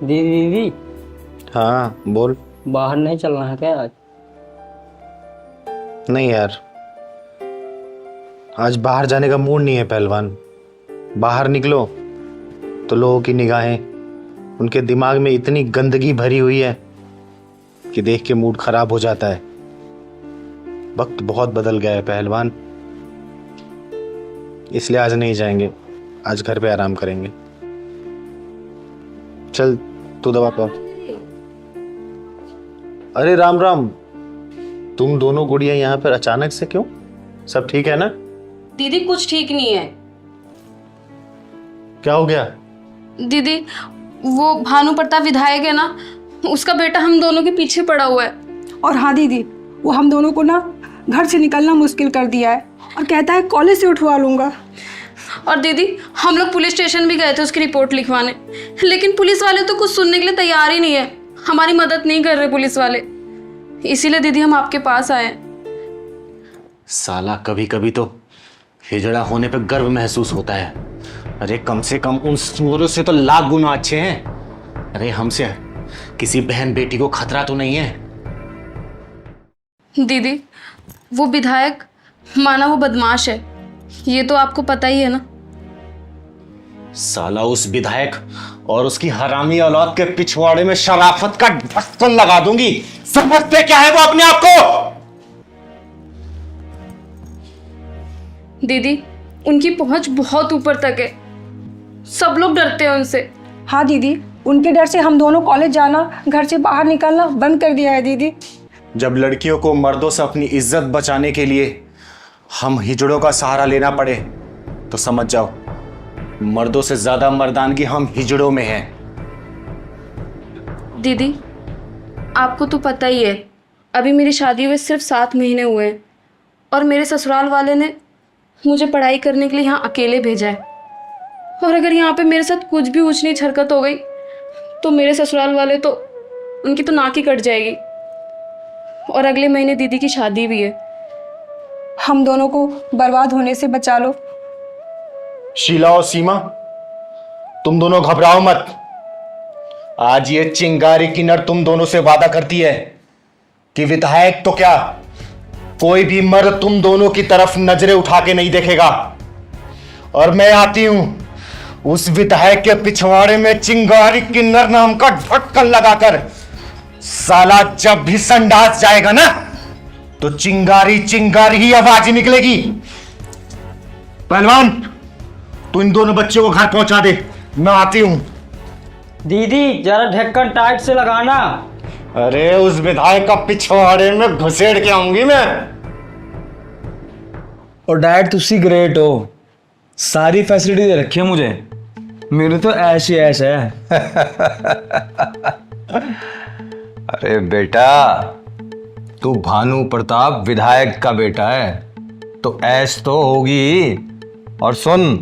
दीदी। हाँ बोल। बाहर नहीं चलना है क्या आज? नहीं यार, आज बाहर जाने का मूड नहीं है पहलवान। बाहर निकलो तो लोगों की निगाहें, उनके दिमाग में इतनी गंदगी भरी हुई है कि देख के मूड खराब हो जाता है। वक्त बहुत बदल गया है पहलवान, इसलिए आज नहीं जाएंगे। आज घर पे आराम करेंगे। चल तू दवा पा। अरे राम राम, तुम दोनों गुड़िया यहाँ पर अचानक से क्यों? सब ठीक है ना? दीदी कुछ ठीक नहीं है। क्या हो गया? दीदी वो भानु प्रताप विधायक है ना, उसका बेटा हम दोनों के पीछे पड़ा हुआ है। और हाँ दीदी, वो हम दोनों को ना घर से निकलना मुश्किल कर दिया है और कहता है कॉलेज से उठवा लूंगा। और दीदी हम लोग पुलिस स्टेशन भी गए थे उसकी रिपोर्ट लिखवाने, लेकिन पुलिस वाले तो कुछ सुनने के लिए तैयार ही नहीं है। हमारी मदद नहीं कर रहे पुलिस वाले, इसीलिए दीदी हम आपके पास आए। साला कभी कभी तो हिजड़ा होने पे गर्व महसूस होता है। अरे कम से कम उन सूरों से तो लाख गुना अच्छे हैं। अरे हमसे किसी बहन बेटी को खतरा तो नहीं है। दीदी वो विधायक माना वो बदमाश है, ये तो आपको पता ही है ना। साला उस विधायक और उसकी हरामी औलाद के पिछवाड़े में शराफत का ढक्कन लगा दूंगी। समझते क्या है वो अपने आप को? दीदी उनकी पहुंच बहुत ऊपर तक है, सब लोग डरते हैं उनसे। हाँ दीदी, उनके डर से हम दोनों कॉलेज जाना, घर से बाहर निकलना बंद कर दिया है दीदी। जब लड़कियों को मर्दों से अपनी इज्जत बचाने के लिए हम हिजड़ों का सहारा लेना पड़े तो समझ जाओ, मर्दों से ज्यादा मर्दानगी हम हिजड़ों में हैं। दीदी आपको तो पता ही है, अभी मेरी शादी हुए सिर्फ 7 महीने हुए हैं और मेरे ससुराल वाले ने मुझे पढ़ाई करने के लिए यहाँ अकेले भेजा है। और अगर यहाँ पे मेरे साथ कुछ भी ऊंच नीच हरकत हो गई तो मेरे ससुराल वाले तो उनकी तो नाक ही कट जाएगी। और अगले महीने दीदी की शादी भी है। हम दोनों को बर्बाद होने से बचा लो। शीला और सीमा, तुम दोनों घबराओ मत। आज ये चिंगारी किन्नर तुम दोनों से वादा करती है कि विधायक तो क्या, कोई भी मर्द तुम दोनों की तरफ नजरें उठा के नहीं देखेगा। और मैं आती हूं उस विधायक के पिछवाड़े में चिंगारी किन्नर नाम का ढक्कन लगाकर। साला जब भी संडास जाएगा ना तो चिंगारी चिंगारी ही आवाज निकलेगी। पहलवान तू इन दोनों बच्चों को घर पहुंचा दे, मैं आती हूं। दीदी जरा ढक्कन टाइट से लगाना। अरे उस विधायक का पिछवाड़े में घुसेड़ के आऊंगी मैं। और डैड तुसी ग्रेट हो, सारी फैसिलिटी दे रखी है मुझे। मेरे तो ऐश ही ऐश है। अरे बेटा, तू भानु प्रताप विधायक का बेटा है तो ऐश तो होगी। और सुन,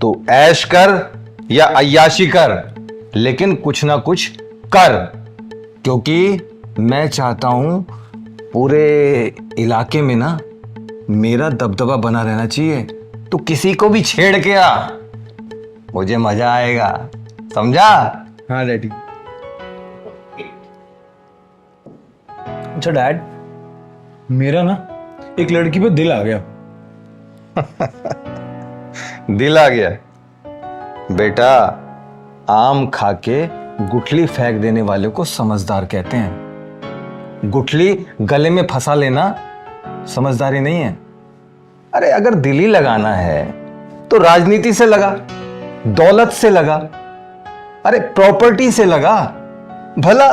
तू ऐश कर या अय्याशी कर, लेकिन कुछ ना कुछ कर, क्योंकि मैं चाहता हूं पूरे इलाके में ना मेरा दबदबा बना रहना चाहिए। तू किसी को भी छेड़ के आ, मुझे मजा आएगा, समझा? हाँ डैडी। अच्छा डैड, मेरा ना एक लड़की पे दिल आ गया। दिल आ गया? बेटा, आम खा के गुठली फेंक देने वाले को समझदार कहते हैं। गुठली गले में फंसा लेना समझदारी नहीं है। अरे अगर दिल ही लगाना है तो राजनीति से लगा, दौलत से लगा, अरे प्रॉपर्टी से लगा। भला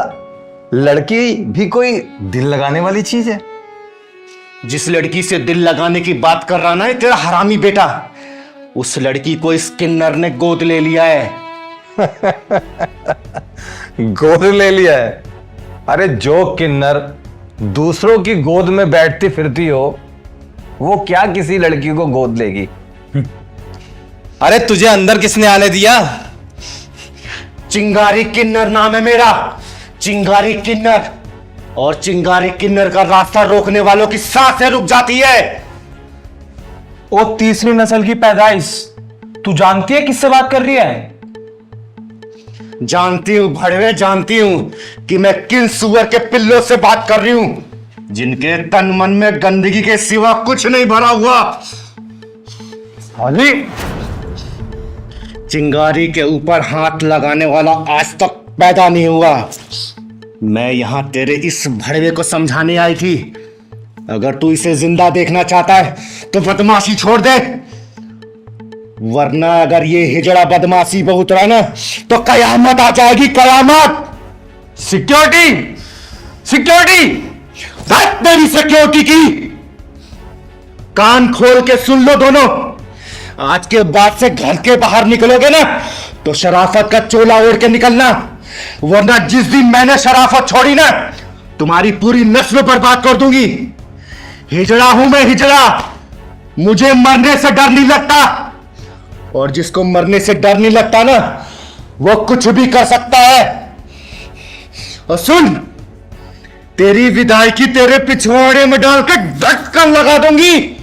लड़की भी कोई दिल लगाने वाली चीज है? जिस लड़की से दिल लगाने की बात कर रहा ना है तेरा हरामी बेटा, उस लड़की को इस किन्नर ने गोद ले लिया है। गोद ले लिया है? अरे जो किन्नर दूसरों की गोद में बैठती फिरती हो वो क्या किसी लड़की को गोद लेगी? अरे तुझे अंदर किसने आने दिया? चिंगारी किन्नर नाम है मेरा, चिंगारी किन्नर। और चिंगारी किन्नर का रास्ता रोकने वालों की सांसें रुक जाती है। ओ तीसरी नस्ल की पैदाइश, तू जानती है किससे बात कर रही है? जानती हूं भड़वे, जानती हूं कि मैं किन सुअर के पिल्लों से बात कर रही हूं, जिनके तन मन में गंदगी के सिवा कुछ नहीं भरा हुआ। अली, चिंगारी के ऊपर हाथ लगाने वाला आज तक पैदा नहीं हुआ। मैं यहां तेरे इस भड़वे को समझाने आई थी। अगर तू इसे जिंदा देखना चाहता है तो बदमाशी छोड़ दे, वरना अगर ये हिजड़ा बदमाशी पे उतरा ना तो कयामत आ जाएगी, कयामत। सिक्योरिटी, सिक्योरिटी, बात मेरी सिक्योरिटी की। कान खोल के सुन लो दोनों। आज के बाद से घर के बाहर निकलोगे ना तो शराफत का चोला ओढ़ के निकलना, वरना जिस दिन मैंने शराफत छोड़ी ना तुम्हारी पूरी नस्ल बर्बाद कर दूंगी। हिजड़ा हूं मैं, हिजड़ा। मुझे मरने से डर नहीं लगता, और जिसको मरने से डर नहीं लगता ना वो कुछ भी कर सकता है। और सुन, तेरी विदाई तेरे पिछवाड़े में डाल के ढक्कन लगा दूंगी।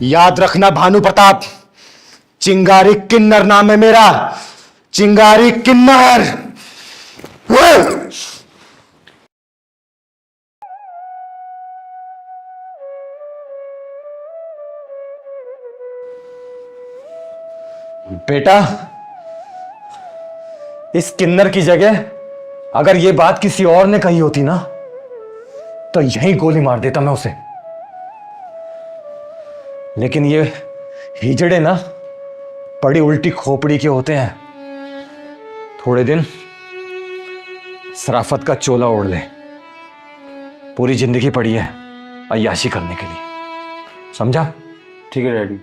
याद रखना भानु प्रताप, चिंगारी किन्नर नाम है मेरा, चिंगारी किन्नर। बेटा, इस किन्नर की जगह अगर ये बात किसी और ने कही होती ना तो यहीं गोली मार देता मैं उसे। लेकिन ये हिजड़े ना बड़ी उल्टी खोपड़ी के होते हैं। थोड़े दिन शराफत का चोला ओढ़ ले, पूरी जिंदगी पड़ी है अय्याशी करने के लिए, समझा? ठीक है डैडी।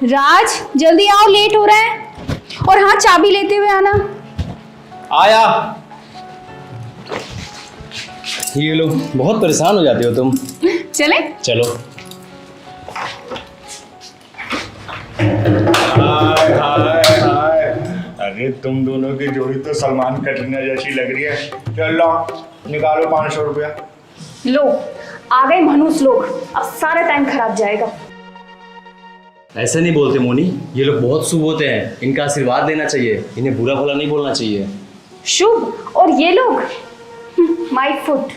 राज, जल्दी आओ, लेट हो रहा है। और हाँ, चाबी लेते हुए आना। आया। ये लोग बहुत परेशान हो जाते हो तुम। चले चलो। हाय हाय हाय, अरे तुम दोनों की जोड़ी तो सलमान कटरीना जैसी लग रही है। चलो निकालो 500 रुपया। लो, आ गए मनुष्य लोग, अब सारा टाइम खराब जाएगा। ऐसे नहीं बोलते मोनी, ये लोग बहुत शुभ होते हैं, इनका आशीर्वाद लेना चाहिए, इन्हें बुरा भला नहीं बोलना चाहिए। शुभ? और ये लोग माय फुट।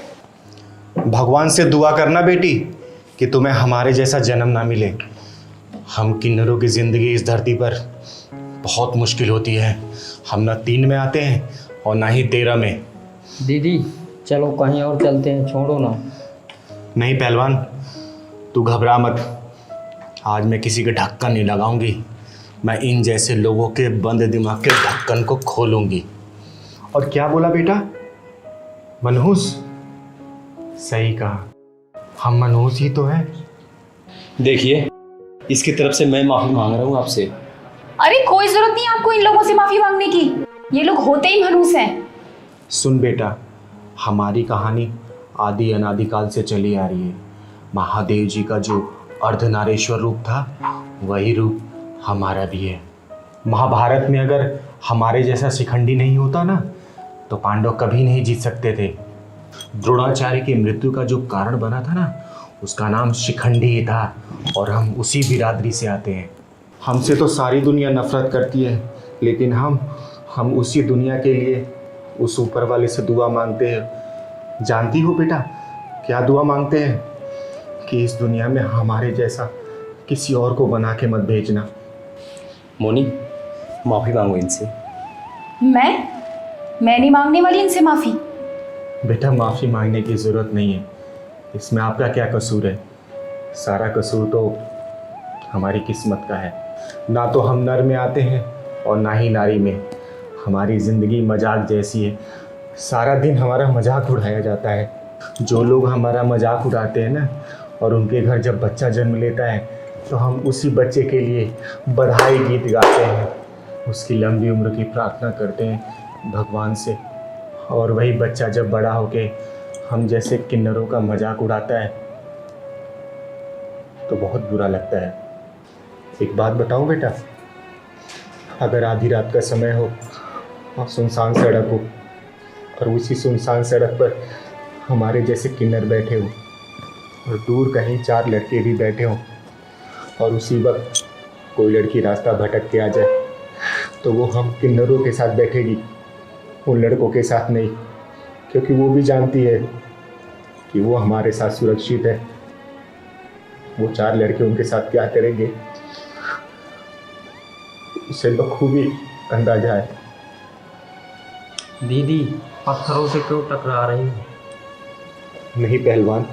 भगवान से दुआ करना बेटी कि तुम्हें हमारे जैसा जन्म ना मिले। हम किन्नरों की जिंदगी इस धरती पर बहुत मुश्किल होती है। हम ना 3 में आते हैं और ना ही 13 में। दीदी चलो कहीं और चलते हैं, छोड़ो ना। नहीं पहलवान, तू घबरा मत। आज मैं किसी के ढक्कन नहीं लगाऊंगी, मैं इन जैसे लोगों के बंद दिमाग के ढक्कन को खोलूंगी। और क्या बोला बेटा? मनहूस? सही कहा, हम मनहूस ही तो हैं। देखिए, इसकी तरफ से मैं माफी मांग रहा हूँ आपसे। अरे कोई जरूरत नहीं आपको इन लोगों से माफी मांगने की, ये लोग होते ही मनहूस हैं। सुन बेटा, हमारी कहानी आदि अनादिकाल से चली आ रही है। महादेव जी का जो अर्धनारेश्वर रूप था वही रूप हमारा भी है। महाभारत में अगर हमारे जैसा शिखंडी नहीं होता ना तो पांडव कभी नहीं जीत सकते थे। द्रोणाचार्य की मृत्यु का जो कारण बना था ना उसका नाम शिखंडी ही था, और हम उसी बिरादरी से आते हैं। हमसे तो सारी दुनिया नफरत करती है, लेकिन हम उसी दुनिया के लिए उस ऊपर वाले से दुआ मांगते हैं। जानती हो बेटा क्या दुआ मांगते हैं? कि इस दुनिया में हमारे जैसा किसी और को बना के मत भेजना। मोनी, माफी मांगो इनसे। मैं नहीं मांगने वाली इनसे माफी। बेटा माफ़ी मांगने की ज़रूरत नहीं है, इसमें आपका क्या कसूर है? सारा कसूर तो हमारी किस्मत का है। ना तो हम नर में आते हैं और ना ही नारी में। हमारी ज़िंदगी मजाक जैसी है, सारा दिन हमारा मजाक उड़ाया जाता है। जो लोग हमारा मजाक उड़ाते हैं ना और उनके घर जब बच्चा जन्म लेता है तो हम उसी बच्चे के लिए बधाई गीत गाते हैं, उसकी लंबी उम्र की प्रार्थना करते हैं भगवान से। और वही बच्चा जब बड़ा होके हम जैसे किन्नरों का मजाक उड़ाता है तो बहुत बुरा लगता है। एक बात बताऊं बेटा, अगर आधी रात का समय हो और सुनसान सड़क हो और उसी सुनसान सड़क पर हमारे जैसे किन्नर बैठे हो और दूर कहीं 4 लड़के भी बैठे हों और उसी वक्त कोई लड़की रास्ता भटक के आ जाए तो वो हम किन्नरों के साथ बैठेगी, उन लड़कों के साथ नहीं, क्योंकि वो भी जानती है कि वो हमारे साथ सुरक्षित है। वो 4 लड़के उनके साथ क्या करेंगे उसे बखूबी अंदाजा है। दीदी पत्थरों से क्यों टकरा रही हो? नहीं पहलवान,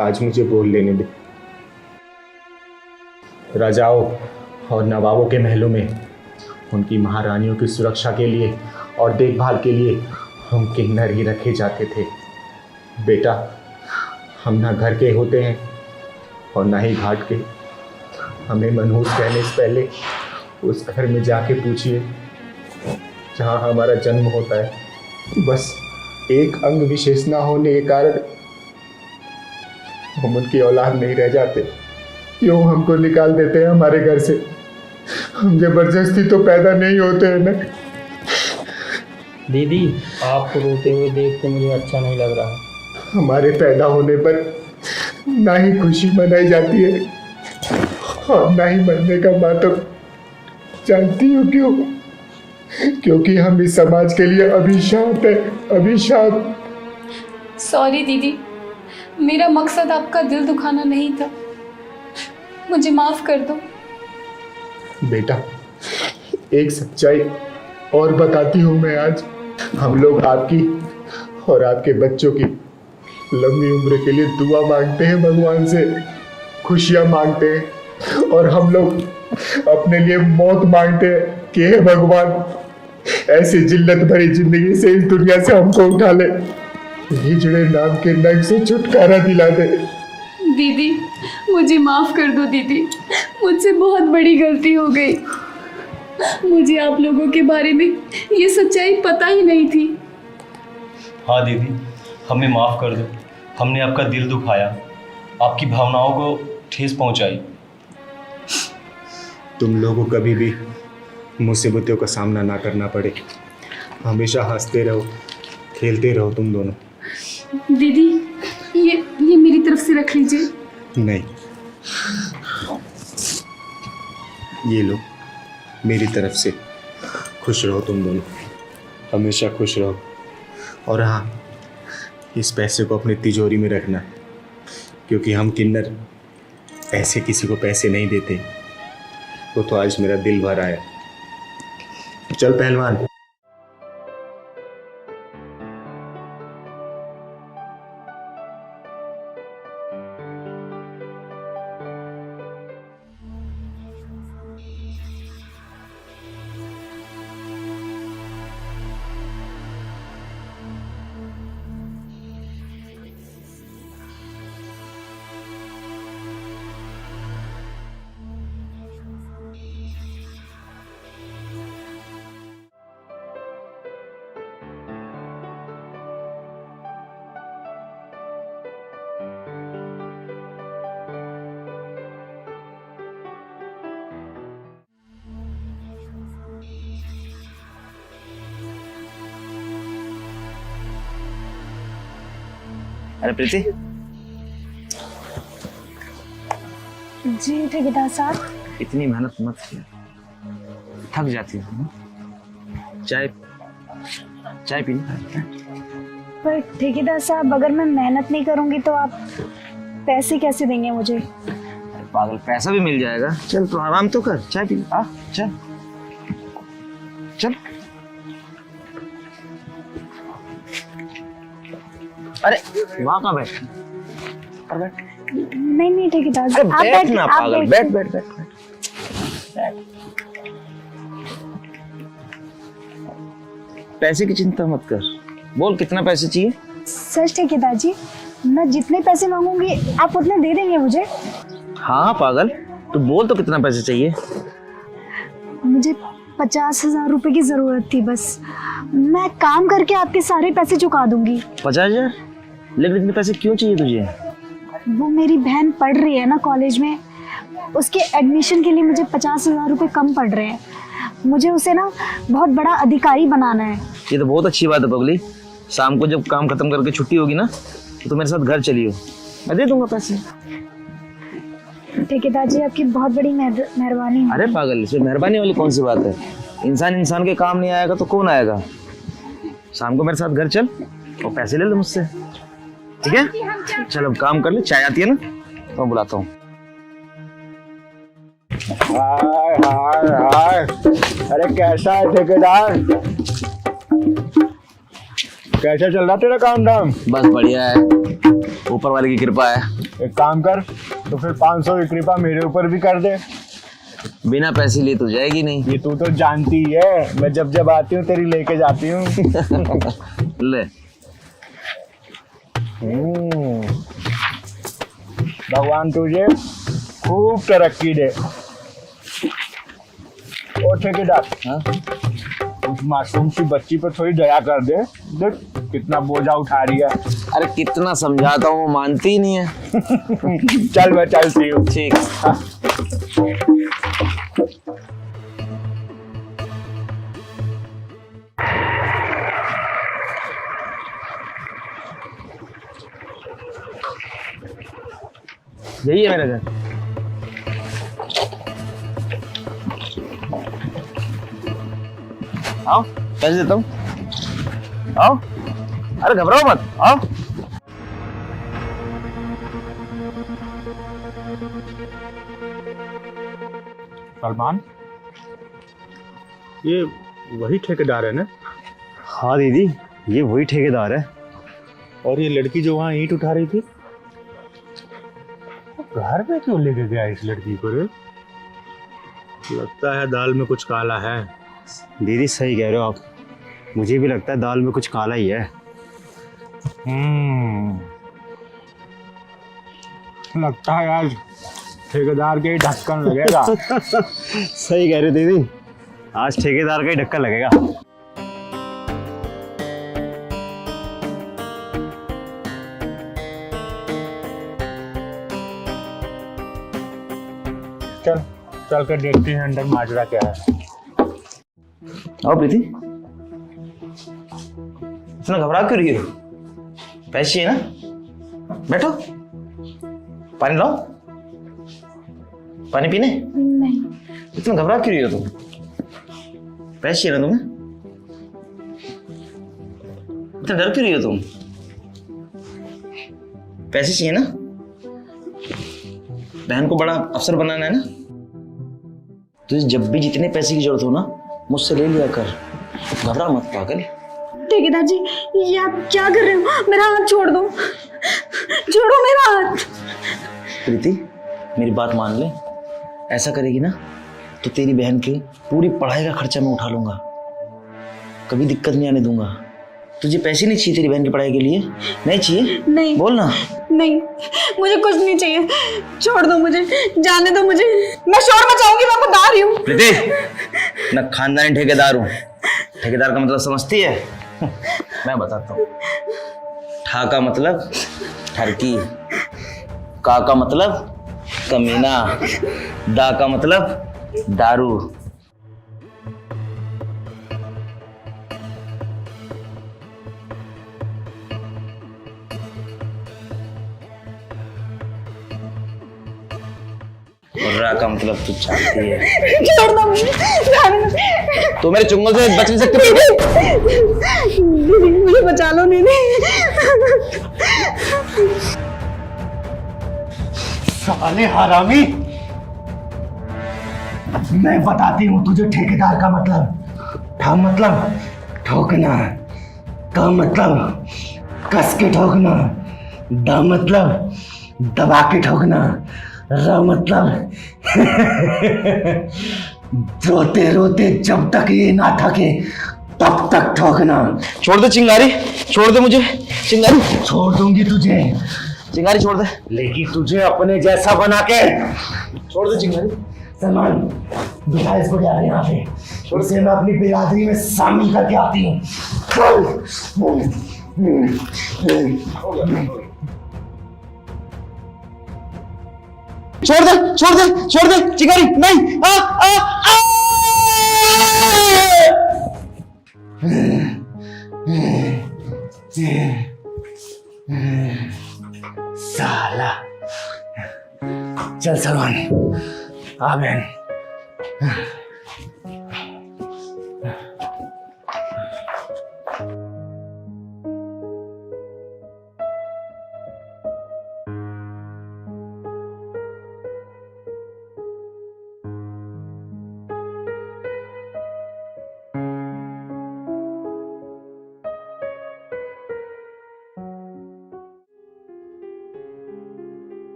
आज मुझे बोल लेने दे। राजाओं और नवाबों के महलों में उनकी महारानियों की सुरक्षा के लिए और देखभाल के लिए हम किन्नर ही रखे जाते थे। बेटा, हम ना घर के होते हैं और ना ही घाट के। हमें मनहूस कहने से पहले उस घर में जाके पूछिए जहाँ हमारा जन्म होता है। बस एक अंग विशेष ना होने के कारण हम उनकी औलाद नहीं रह जाते। क्यों हमको निकाल देते हैं हमारे घर से? हम जबरदस्ती तो पैदा नहीं होते हैं ना। दीदी आपको रोते हुए देख के मुझे अच्छा नहीं लग रहा। हमारे पैदा होने पर ना ही खुशी मनाई जाती है और ना ही मरने का मातम। जानती हो क्यों? क्योंकि हम इस समाज के लिए अभिशाप है, अभिशाप। सॉरी दीदी, मेरा मकसद आपका दिल दुखाना नहीं था, मुझे माफ़ कर दो। बेटा, एक सच्चाई और बताती हूँ मैं आज। हम लोग आपकी और आपके बच्चों की लंबी उम्र के लिए दुआ मांगते हैं भगवान से, खुशियाँ मांगते हैं, और हम लोग अपने लिए मौत मांगते हैं कि हे भगवान, ऐसी जिल्लत भरी जिंदगी से इस दुनिया से हमको उठा ले, हिजड़े नाम के नग से छुटकारा दिला दे। दीदी मुझे माफ़ कर दो दीदी, मुझसे बहुत बड़ी गलती हो गई। मुझे आप लोगों के बारे में ये सच्चाई पता ही नहीं थी। हाँ दीदी, हमें माफ़ कर दो। हमने आपका दिल दुखाया, आपकी भावनाओं को ठेस पहुंचाई। तुम लोगों को कभी भी मुसीबतों का सामना ना करना पड़े। हमेशा हंसते रहो, खेलते रहो तुम दोनों। दीदी ये मेरी तरफ से रख लीजिए। नहीं, ये लो मेरी तरफ से। खुश रहो तुम दोनों, हमेशा खुश रहो। और हाँ, इस पैसे को अपनी तिजोरी में रखना, क्योंकि हम किन्नर ऐसे किसी को पैसे नहीं देते। वो तो आज मेरा दिल भर आया। चल पहलवान। अरे प्रीति। जी ठेकेदार साहब। इतनी मेहनत मत किया, थक जाती हूँ। चाय पी। पर ठेकेदार साहब, अगर मैं मेहनत नहीं करूंगी तो आप पैसे कैसे देंगे मुझे? पागल, पैसा भी मिल जाएगा। चल तो आराम तो कर, चाय पी। आ चल चल। अरे वहाँ कहाँ बैठ? नहीं ठेकेदार साहब, आप बैठ ना पागल, बैठ। पैसे की चिंता मत कर, बोल कितना पैसे चाहिए? सच ठेकेदार जी, मैं जितने पैसे मांगूंगी आप उतने दे देंगे मुझे? हाँ पागल, तू बोल तो कितना पैसे चाहिए? मुझे 50,000 रुपए की जरूरत थी बस। मैं काम करके आपके सारे पैसे चुका दूंगी। 50,000? लेकिन इतने पैसे क्यों चाहिए तुझे? वो मेरी बहन पढ़ रही है ना कॉलेज में, उसके एडमिशन के लिए मुझे 50,000 रुपए कम पड़ रहे हैं। मुझे उसे ना बहुत बड़ा अधिकारी बनाना है। ये तो बहुत अच्छी बात है पगली। शाम को जब काम खत्म करके छुट्टी होगी ना तो मेरे साथ घर चलियो, मैं दे दूंगा पैसे। ठेकेदार जी आपकी बहुत बड़ी मेहरबानी है। अरे पागल, इसमें मेहरबानी वाली कौन सी बात है? इंसान के काम नहीं आएगा तो कौन आएगा? शाम को मेरे साथ घर चल और पैसे ले ले मुझसे, ठीक है? चल अब काम कर ले, चाय आती है ना तो मैं बुलाता हूँ। हाय हाय हाय, अरे कैसा है ठेकेदार? कैसा चल रहा तेरा काम धाम? बस बढ़िया है, ऊपर वाले की कृपा है। एक काम कर, तो फिर 500 की कृपा मेरे ऊपर भी कर दे। बिना पैसे लिए तो जाएगी नहीं। ये तू तो जानती है, मैं जब जब आती हूँ तेरी लेके जाती हूँ। ले। भगवान तुझे खूब तरक्की दे। ओ ठेकेदार, हाँ? उस मासूम सी बच्ची पर थोड़ी दया कर दे, देख कितना बोझा उठा रही है। अरे कितना समझाता हूँ, मानती ही नहीं है। चल मैं चलती हूँ। ठीक। यही है मेरा घर। आओ, पैसे देता हूँ। आओ, अरे घबराओ मत, आओ। सलमान, ये वही ठेकेदार है ना? हाँ दीदी, ये वही ठेकेदार है। और ये लड़की जो वहाँ ईंट उठा रही थी, घर में क्यों लेके गया इस लड़की को रे? लगता है दाल में कुछ काला है। दीदी सही कह रहे हो आप, मुझे भी लगता है दाल में कुछ काला ही है। लगता है आज ठेकेदार के ही ढक्कन लगेगा। सही कह रहे हो दीदी, आज ठेकेदार का ही ढक्कन लगेगा। चल चल कर देखते हैं अंदर माजरा क्या है। आओ प्रीति, इतना घबरा क्यों रही हो? पैसे चाहिए ना? बैठो, पानी लाओ। पानी पीने? नहीं। इतना घबरा क्यों रही हो तुम? पैसे चाहिए ना तुम्हें? इतना डर क्यों रही हो तुम? पैसे चाहिए ना? बहन को बड़ा अफसर बनाना है ना? तुझे जब भी जितने पैसे की जरूरत हो ना, मुझसे ले लिया कर। घबरा मत पागल। ठेकेदार जी, ये आप क्या कर रहे हो? मेरा हाथ छोड़ दो, छोड़ो मेरा हाथ। प्रीति, मेरी बात मान ले। ऐसा करेगी ना तो तेरी बहन की पूरी पढ़ाई का खर्चा मैं उठा लूंगा, कभी दिक्कत नहीं आने दूंगा। तुझे पैसे नहीं चाहिए तेरी बहन की पढ़ाई के लिए? नहीं चाहिए? नहीं। बोल ना। नहीं, मुझे कुछ नहीं चाहिए, छोड़ दो मुझे, जाने दो मुझे। मैं शोर मचाऊंगी, मैं बता रही हूँ। प्रीति, मैं खानदानी ठेकेदार हूँ। ठेकेदार का मतलब समझती है? मैं बताता हूँ। ठा का मतलब ठरकी, का का मतलब कमीना, दा का मतलब दारू। और रा का मतलब तू चाहती है। छोड़ दो मुझे, जाने दो। तो मेरे चुंगल से बच नहीं सकते। दीदी, मुझे बचा लो दीदी। साले हरामी, मैं बताती हूँ तुझे ठेकेदार का मतलब। ठा मतलब ठोकना, का मतलब कस के ठोकना, दा मतलब दबा के ठोकना, रा मतलब रोते रोते जब तक ये ना थके तब तक ठोकना। छोड़ दे चिंगारी, छोड़ दे मुझे चिंगारी। छोड़ दूंगी तुझे, चिंगारी छोड़ दे। लेकिन तुझे अपने जैसा बना के छोड़ दे चिंगारी। सलमान, बिठा इसको यहाँ पे, उसे मैं अपनी बिरादरी में शामिल करके आती हूँ। छोड़ दे, छोड़ दे, छोड़ दे चिंगारी। नहीं, आ आ आ। साला चल सलमान, आ बहन।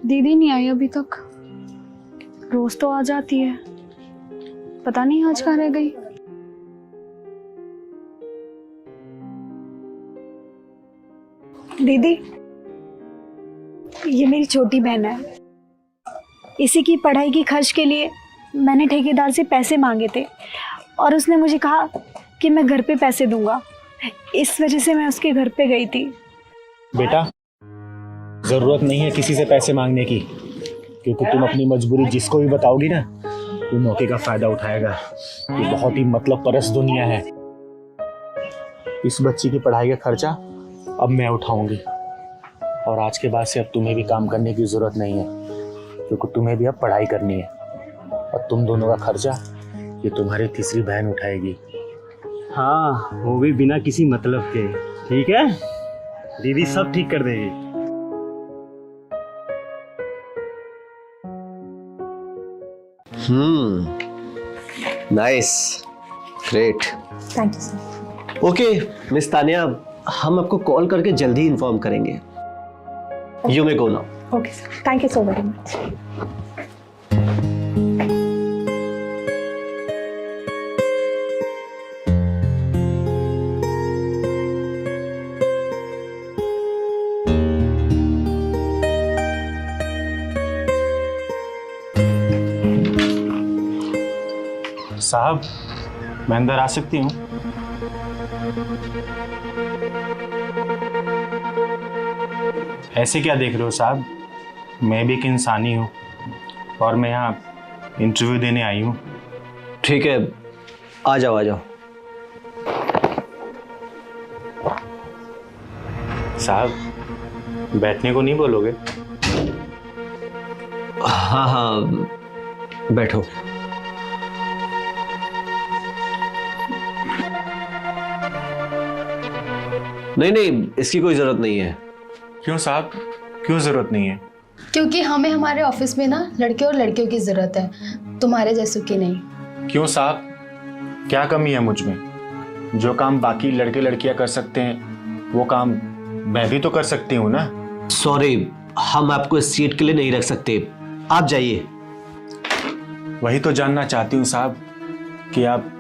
दीदी नहीं आई अभी तक। रोज तो आ जाती है, पता नहीं आज कहाँ रह गई। दीदी, ये मेरी छोटी बहन है। इसी की पढ़ाई की खर्च के लिए मैंने ठेकेदार से पैसे मांगे थे और उसने मुझे कहा कि मैं घर पे पैसे दूंगा। इस वजह से मैं उसके घर पे गई थी। बेटा, जरूरत नहीं है किसी से पैसे मांगने की, क्योंकि तुम अपनी मजबूरी जिसको भी बताओगी ना, वो मौके का फायदा उठाएगा। ये बहुत ही मतलब परस्त दुनिया है। इस बच्ची की पढ़ाई का खर्चा अब मैं उठाऊंगी, और आज के बाद से अब तुम्हें भी काम करने की जरूरत नहीं है, क्योंकि तुम्हें भी अब पढ़ाई करनी है। और तुम दोनों का खर्चा ये तुम्हारी तीसरी बहन उठाएगी। हाँ, वो भी बिना किसी मतलब के। ठीक है, दीदी सब ठीक कर देगी। Nice, great, thank you sir. Okay miss Tania, हम आपको कॉल करके जल्दी इन्फॉर्म करेंगे। You may go now. Okay sir, thank you so very much. साहब, मैं अंदर आ सकती हूँ? ऐसे क्या देख रहे हो साहब? मैं भी एक इंसान ही हूँ, और मैं यहाँ इंटरव्यू देने आई हूँ। ठीक है, आ जाओ आ जाओ। साहब, बैठने को नहीं बोलोगे? हाँ हाँ, बैठो। नहीं नहीं, इसकी कोई जरूरत नहीं है। क्यों साहब, क्यों जरूरत नहीं है? क्योंकि हमें हमारे ऑफिस में ना लड़के और लड़कियों की ज़रूरत है, तुम्हारे जैसों की नहीं। क्यों साहब, क्या कमी है मुझ में? जो काम बाकी लड़के लड़कियां कर सकते हैं, वो काम मैं भी तो कर सकती हूँ ना। सॉरी, हम आपको इस सीट के लिए नहीं रख सकते, आप जाइए। वही तो जानना चाहती हूँ साहब कि आप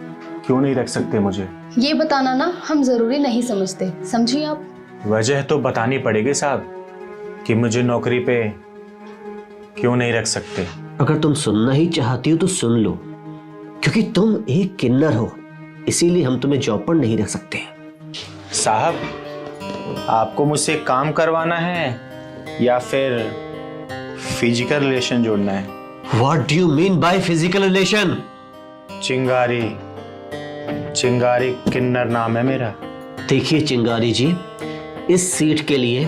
क्यों नहीं रख सकते मुझे। ये बताना ना हम ज़रूरी नहीं समझते, समझिए आप। वजह तो बतानी पड़ेगी साहब कि मुझे नौकरी पे क्यों नहीं रख सकते। अगर तुम सुनना ही चाहती हो तो सुन लो, क्योंकि तुम एक किन्नर हो, इसीलिए हम तुम्हें जॉब पर नहीं रख सकते। साहब, आपको मुझसे काम करवाना है या फिर फिजिकल रिलेशन जोड़ना है? What do you mean by physical relation? चिंगारी किन्नर नाम है मेरा। देखिए चिंगारी जी, इस सीट के लिए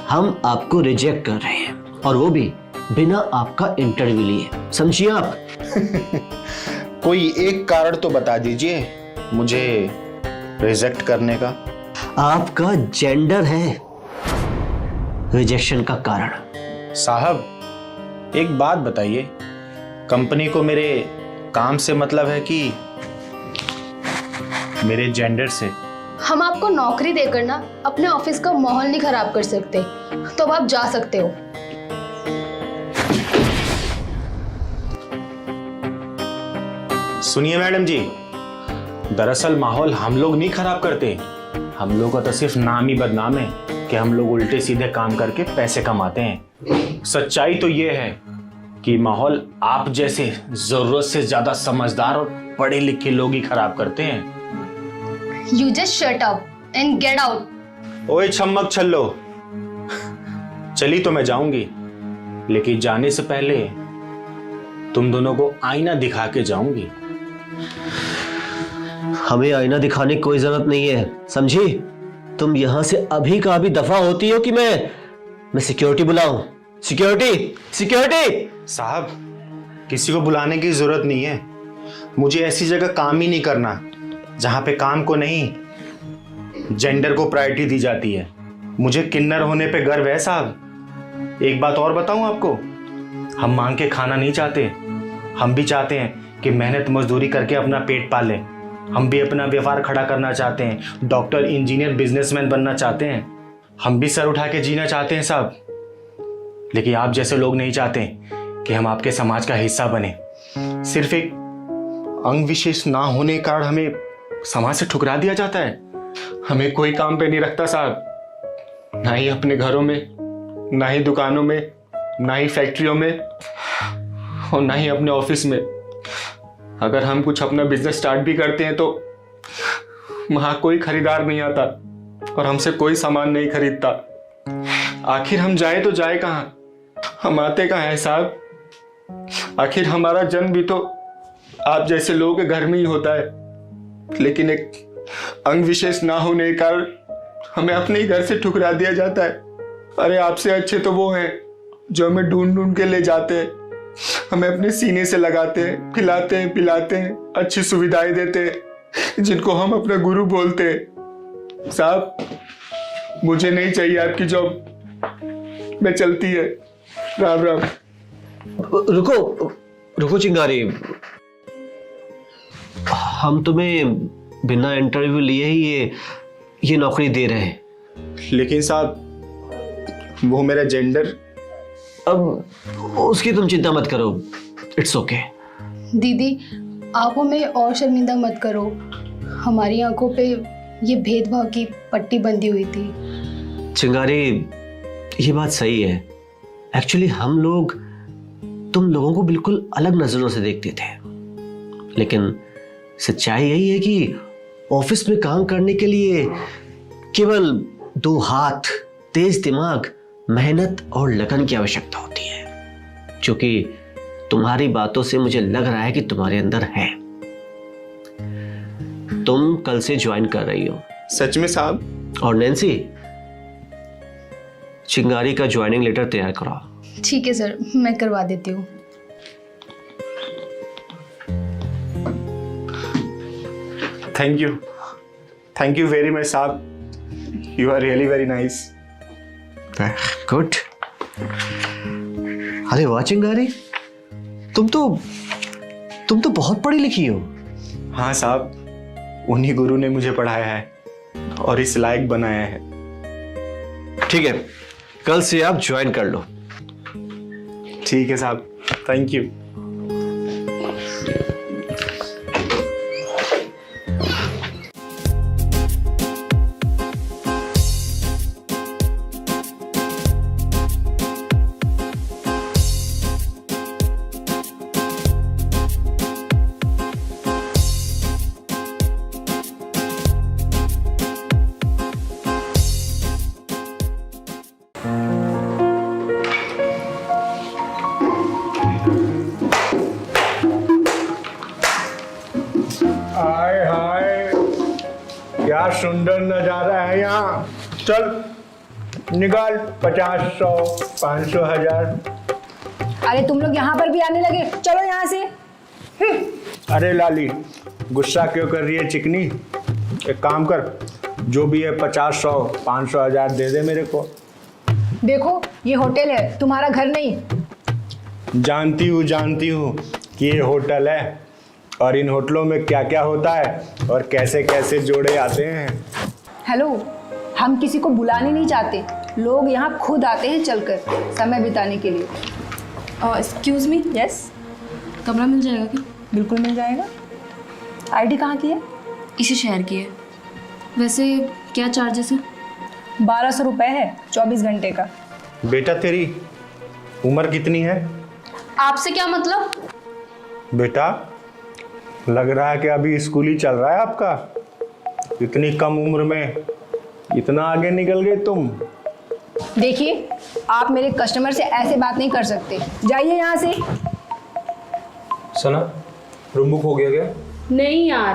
हम आपको रिजेक्ट कर रहे हैं, और वो भी बिना आपका इंटरव्यू लिए, समझिए आप। कोई एक कारण तो बता दीजिए मुझे रिजेक्ट करने का। आपका जेंडर है रिजेक्शन का कारण। साहब, एक बात बताइए, कंपनी को मेरे काम से मतलब है कि मेरे जेंडर से? हम आपको नौकरी देकर ना अपने ऑफिस का माहौल नहीं खराब कर सकते, तो अब आप जा सकते हो। सुनिए मैडम जी, दरअसल माहौल हम लोग नहीं खराब करते। हम लोग का तो सिर्फ नाम ही बदनाम है कि हम लोग उल्टे सीधे काम करके पैसे कमाते हैं। सच्चाई तो ये है कि माहौल आप जैसे जरूरत से ज्यादा समझदार और पढ़े लिखे लोग ही खराब करते हैं। You just shut up and get out. ओए छम्मक छल्लो, चली तो मैं जाऊंगी, लेकिन जाने से पहले तुम दोनों को आईना दिखा के जाऊंगी। हमें आईना दिखाने की कोई जरूरत नहीं है, समझी? तुम यहां से अभी का अभी दफा होती हो कि मैं मैं सिक्योरिटी बुलाऊं? Security, security! साहब, किसी को बुलाने की जरूरत नहीं है। मुझे ऐसी जगह काम ही नहीं करना जहां पे काम को नहीं, जेंडर को प्रायोरिटी दी जाती है। मुझे किन्नर होने पे गर्व है साहब। एक बात और बताऊं आपको, हम मांग के खाना नहीं चाहते। हम भी चाहते हैं कि मेहनत मजदूरी करके अपना पेट पालें। हम भी अपना व्यापार खड़ा करना चाहते हैं, डॉक्टर, इंजीनियर, बिजनेसमैन बनना चाहते हैं। हम भी सर उठा के जीना चाहते हैं साहब। लेकिन आप जैसे लोग नहीं चाहते कि हम आपके समाज का हिस्सा बने। सिर्फ एक अंग विशेष ना होने के कारण हमें समाज से ठुकरा दिया जाता है। हमें कोई काम पे नहीं रखता साहब, ना ही अपने घरों में, ना ही दुकानों में, ना ही फैक्ट्रियों में, और ना ही अपने ऑफिस में। अगर हम कुछ अपना बिजनेस स्टार्ट भी करते हैं तो वहां कोई खरीदार नहीं आता और हमसे कोई सामान नहीं खरीदता। आखिर हम जाए तो जाए कहां? हम आते कहां है साहब? आखिर हमारा जन्म भी तो आप जैसे लोगों के घर में ही होता है, लेकिन एक अंग विशेष ना होने के कारण हमें अपने ही घर से ठुकरा दिया जाता है। अरे आपसे अच्छे तो वो हैं जो हमें ढूंढ ढूंढ के ले जाते हैं, हमें अपने सीने से लगाते हैं, खिलाते हैं, पिलाते हैं, अच्छी सुविधाएं देते हैं, जिनको हम अपना गुरु बोलते हैं। साहब, मुझे नहीं चाहिए आपकी जॉब, मैं चलती है। राम राम। रुको रुको चिंगारी, हम तुम्हें बिना इंटरव्यू लिए ही ये नौकरी दे रहे हैं। लेकिन साहब, वो मेरा जेंडर। अब उसकी तुम चिंता मत करो, इट्स ओके। दीदी, आप हमें और शर्मिंदा मत करो। हमारी आंखों पे ये भेदभाव की पट्टी बंधी हुई थी। चिंगारी, ये बात सही है। एक्चुअली हम लोग तुम लोगों को बिल्कुल अलग नजरों से देखते थे, लेकिन सच्चाई यही है कि ऑफिस में काम करने के लिए केवल 2 हाथ, तेज दिमाग, मेहनत और लगन की आवश्यकता होती है, जो कि तुम्हारी बातों से मुझे लग रहा है कि तुम्हारे अंदर है। तुम कल से ज्वाइन कर रही हो। सच में साहब? और नैन्सी, चिंगारी का ज्वाइनिंग लेटर तैयार कराओ। ठीक है सर, मैं करवा देती हूँ। थैंक यू वेरी मच साहब। You are really very nice. Good. अरे वाह चिंगारी, तुम तो बहुत पढ़ी लिखी हो। हाँ साहब, उन्हीं गुरु ने मुझे पढ़ाया है और इस लायक बनाया है। ठीक है, कल से आप ज्वाइन कर लो। ठीक है साहब, थैंक यू। हाय हाय, क्या सुंदर नजारा है यहाँ। चल निकाल 50, 100, 500, 1000। अरे तुम लोग यहाँ पर भी आने लगे, चलो यहाँ से। अरे लाली, गुस्सा क्यों कर रही है चिकनी? एक काम कर, जो भी है 50, 100, 500, 1000 दे दे मेरे को। देखो, ये होटल है, तुम्हारा घर नहीं। जानती हूँ कि ये होटल है, और इन होटलों में क्या क्या होता है और कैसे कैसे जोड़े आते हैं। हेलो, हम किसी को बुलाने नहीं चाहते, लोग यहाँ खुद आते हैं चलकर समय बिताने के लिए। एक्सक्यूज़ मी, यस, कमरा मिल जाएगा क्या? बिल्कुल मिल जाएगा। आईडी कहाँ की है? इसी शहर की है। वैसे क्या चार्जेस हैं? 1200 रुपये है 24 घंटे का। बेटा, तेरी उम्र कितनी है? आपसे क्या मतलब? बेटा, लग रहा है कि अभी स्कूल ही चल रहा है आपका। इतनी कम उम्र में इतना आगे निकल गए तुम। देखिए, आप मेरे कस्टमर से ऐसे बात नहीं कर सकते, जाइए यहाँ से। सना, रूम बुक हो गया क्या? नहीं यार,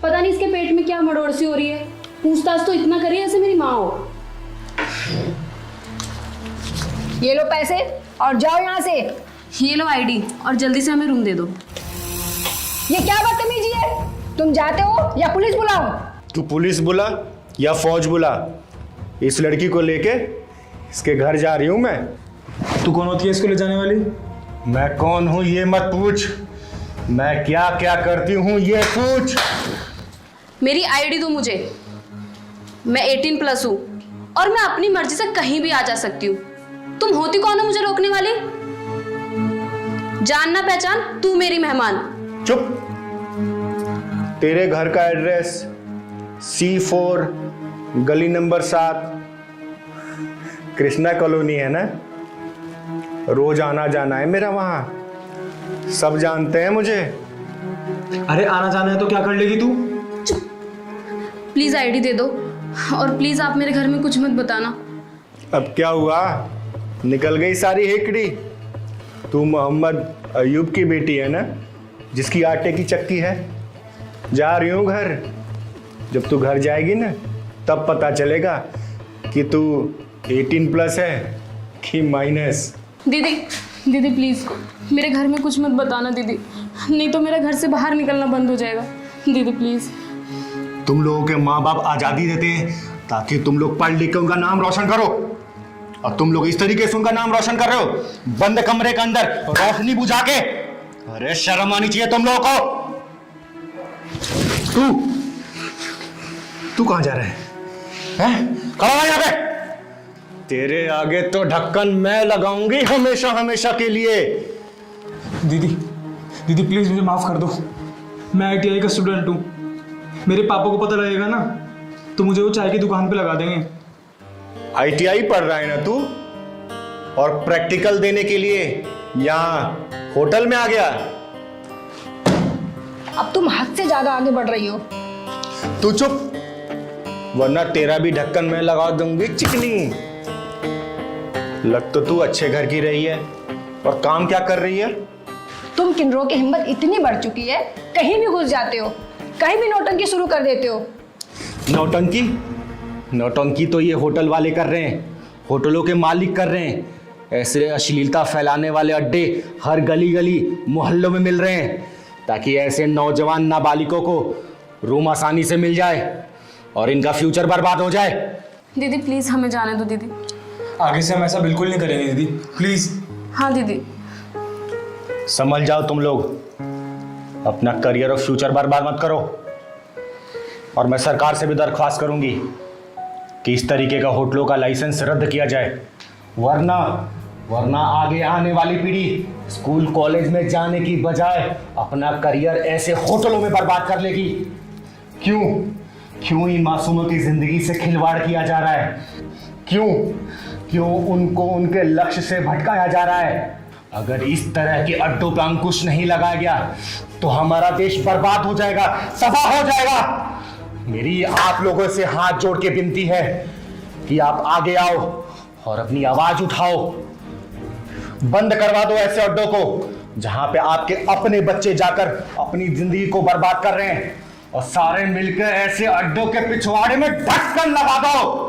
पता नहीं इसके पेट में क्या मड़ोड़ सी हो रही है। पूछताछ तो इतना करिए जैसे मेरी माँ हो। ये लो पैसे और जाओ यहाँ से। ये लो आईडी और जल्दी से हमें रूम दे दो। ये क्या बदतमीजी है? तुम जाते हो या पुलिस बुलाओ? तू पुलिस बुला या फौज बुला, इस लड़की को लेके इसके घर जा रही हूं मैं। तू कौन होती है इसको ले जाने वाली? मैं कौन हूं ये मत पूछ, मैं क्या क्या करती हूं ये पूछ। मेरी आईडी दो मुझे। मैं 18+ हूँ और मैं अपनी मर्जी से कहीं भी आ जा सकती हूँ। तुम होती कौन हो मुझे रोकने वाली? जानना पहचान, तू मेरी मेहमान। चुप। तेरे घर का एड्रेस C4 गली नंबर 7 कृष्णा कॉलोनी है ना? रोज आना जाना है मेरा वहां, सब जानते हैं मुझे। अरे आना जाना है तो क्या कर लेगी तू? प्लीज आईडी दे दो और प्लीज आप मेरे घर में कुछ मत बताना। अब क्या हुआ, निकल गई सारी हेकड़ी? तू मोहम्मद अयूब की बेटी है ना, जिसकी आटे की चक्की है? जा रही हूँ घर। जब तू घर जाएगी ना तब पता चलेगा कि तू 18+ है कि माइनस। दीदी दीदी प्लीज मेरे घर में कुछ मत बताना दीदी, नहीं तो मेरा घर से बाहर निकलना बंद हो जाएगा। दीदी प्लीज। तुम लोगों के माँ बाप आजादी देते हैं ताकि तुम लोग पढ़ लिख के उनका नाम रोशन करो, और तुम लोग इस तरीके से उनका नाम रोशन कर रहे हो, बंद कमरे के अंदर रोशनी बुझा के। अरे शर्म आनी चाहिए तुम लोगों को। तू कहां जा रहा है? खड़ा हो यहाँ पे। तेरे आगे तो ढक्कन मैं लगाऊंगी हमेशा हमेशा के लिए। दीदी दीदी प्लीज मुझे माफ कर दो, मैं ITI का स्टूडेंट हूँ। मेरे पापा को पता लगेगा ना तो मुझे वो चाय की दुकान पे लगा देंगे। ITI पढ़ रहा है ना तू, और प्रैक्टिकल देने के लिए यहाँ होटल में आ गया। अब तुम हद से ज्यादा आगे बढ़ रही हो। तू चुप, वरना तेरा भी ढक्कन मैं लगा दूंगी चिकनी। लग तो तू अच्छे घर की रही है, और काम क्या कर रही है? तुम किन्नरों की हिम्मत इतनी बढ़ चुकी है, कहीं भी घुस जाते हो, कहीं भी नौटंकी शुरू कर देते हो। नौटंकी? नौटंकी तो ये होटल वाले कर रहे हैं, होटलों के मालिक कर रहे हैं। ऐसे अश्लीलता फैलाने वाले अड्डे हर गली गली मोहल्लों में मिल रहे हैं, ताकि ऐसे नौजवान नाबालिगों को रूम आसानी से मिल जाए और इनका फ्यूचर बर्बाद हो जाए। दीदी प्लीज हमें जाने दो दीदी। आगे से हम ऐसा बिल्कुल नहीं करेंगे दीदी, प्लीज। हाँ दीदी। समझ जाओ तुम लोग, अपना करियर और फ्यूचर बर्बाद मत करो। और मैं सरकार से भी दरख्वास्त करूंगी कि इस तरीके का होटलों का लाइसेंस रद्द किया जाए, वरना आगे आने वाली पीढ़ी स्कूल कॉलेज में जाने की बजाय अपना करियर ऐसे होटलों में बर्बाद कर लेगी। क्यों इन मासूमों की जिंदगी से खिलवाड़ किया जा रहा है? क्यों उनको उनके लक्ष्य से भटकाया जा रहा है? अगर इस तरह के अड्डों पर अंकुश नहीं लगाया गया तो हमारा देश बर्बाद हो जाएगा, तबाह हो जाएगा। मेरी आप लोगों से हाथ जोड़ के विनती है कि आप आगे आओ और अपनी आवाज उठाओ। बंद करवा दो ऐसे अड्डों को जहां पे आपके अपने बच्चे जाकर अपनी जिंदगी को बर्बाद कर रहे हैं, और सारे मिलकर ऐसे अड्डों के पिछवाड़े में ढक्कन लगा दो।